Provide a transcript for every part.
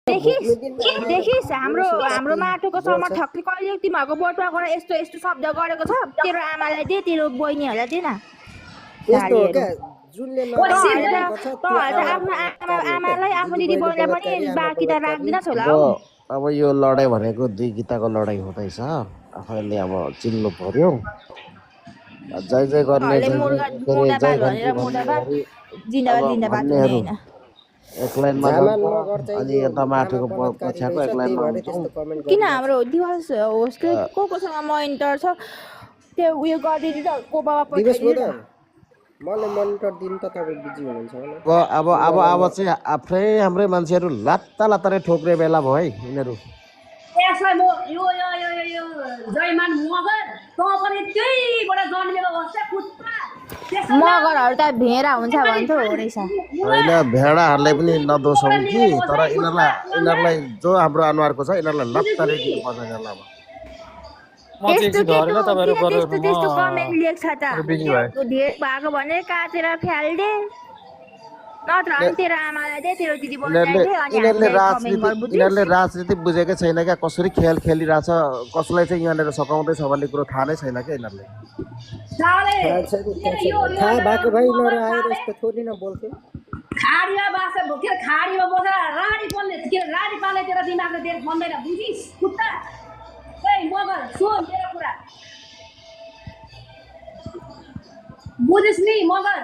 देखिस् हाम्रो हाम्रो माटोको समर्थकले कहिले तिमीहरूको बोटमा गएर यस्तो यस्तो शब्द गरेको छ तेरो आमालाई दे तेरो बहिनीहरूलाई दे न यस्तो हो क्या जुनले आफ्नो आमालाई आफ्नो दिदी बहिनीलाई पनि बाँकी त राख्दिनस् होला हौ अब यो लडाइँ भनेको दुई गीताको लडाइँ हुँदैछ आफैले अब चिन्नु पर्यो जय जय गर्ने एक लाइनमा अनि यता माथिको पछ्याको एक लाइनमा किन हाम्रो दिवस होस्टले कोसँग मोनिटर छ त्यो उयो गरिदिनु त को बाबा पठाइदिनु मलाई मोनिटर दिन त तपाईँ बिजी हुनुहुन्छ होला अब चाहिँ आफ्नै हाम्रै मान्छेहरू लात्ता लात्ताले ठोक्ने बेला भयो है यिनीहरू यसलाई म यो जयमान मगर त पनि त्यहीबाट जन्मेको बस्छ कुत्ता मगरहरू त भेडा हुन्छ भन्थ्यो हो रहेछ होइन भेडाहरूलाई पनि नदोषौँ कि तर यिनीहरूलाई जो हाम्रो अनुहारको छ यिनीहरूलाई लत्ताले दिनुपर्छ यिनीहरूलाई त्यस्तो कमेन्ट लेख्छ त ढेर भएको भने काटेर फ्याल्दे नत्र अनि तेरो आमालाई दे तेरो दिदी यिनीहरूले राजनीति बुझेकै छैन क्या कसरी खेल खेलिरहेछ कसलाई चाहिँ यहाँनिर सघाउँदैछ भन्ने कुरो थाहा नै छैन क्या यिनीहरूले थाहा भएको भाइ यिनीहरू आएर यस्तो थोरै न बोल्थ्यो खाडीमा बाँच्छ के खाडीमा बसेर राडी बोल्ने के राडी पाल्ने तेरो दिमागले देख भन्दैन बुझिस् कुत्ता ए मगर सुन तेरो कुरा बुझिस् नि मगर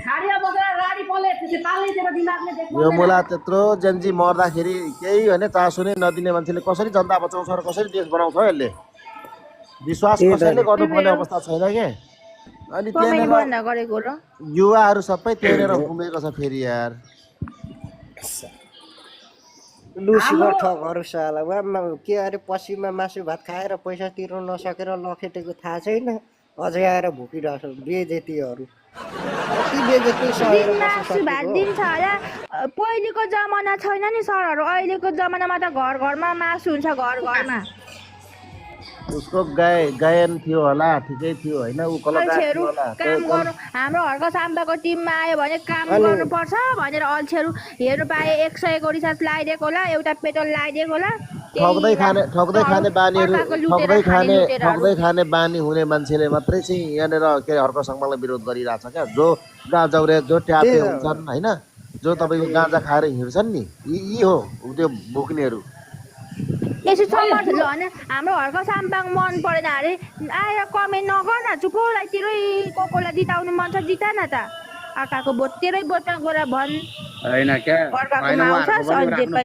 खाडीमा बसेर राडी पाल्ने तेरो दिमागले देख यो मुला त्यत्रो जेन्जी मर्दाखेरि केही होइन चासो नै नदिने मान्छेले कसरी जनता बचाउँछ र कसरी देश बनाउँछ यसले विश्वास कसैले गर्नुपर्ने अवस्था छैन के अनि त्यहाँनिर युवाहरू सबै त्यहाँनिर घुमेको छ फेरि यार लुसीको ठगहरू साला के अरे पश्चिममा मासु भात खाएर पैसा तिर्नु नसकेर लखेटेको थाहा छैन अझै आएर भुकिरहेको छ बेजेतीहरू पहिलेको जमाना छैन नि सरहरू अहिलेको जमानामा त घर घरमा मासु हुन्छ घर घरमा उसको गायन थियो होला ठिकै थियो होइन ऊ कलाकार होला काम गर्नु हाम्रो हर्क साम्बाको टिममा आयो भने काम गर्नुपर्छ भनेर अल्छेहरू हेर्नु पाए 100 को रिचार्ज लगाइदिएको होला एउटा पेट्रोल लगाइदिएको होला ठग्दै खाने बानी हुने मान्छेले मात्रै चाहिँ यहाँनिर के हर्क साम्बालाई विरोध गरिरहेछ क्या जो गाँजाउरे जो ट्यापे हुन्छन् होइन जो तपाईँको गाँजा खाएर हिँड्छन् नि यी हो त्यो भुक्नेहरू यसो समर्थन भने हाम्रो हर्क साम्बाङ मन परेन अरे आएर कमेन्ट नगर न चुपोलाई तेरै कोकोलाई जिताउनु मन छ जिता न त अर्काको बोट तेरै बोटमा गएर भन् होइन क्या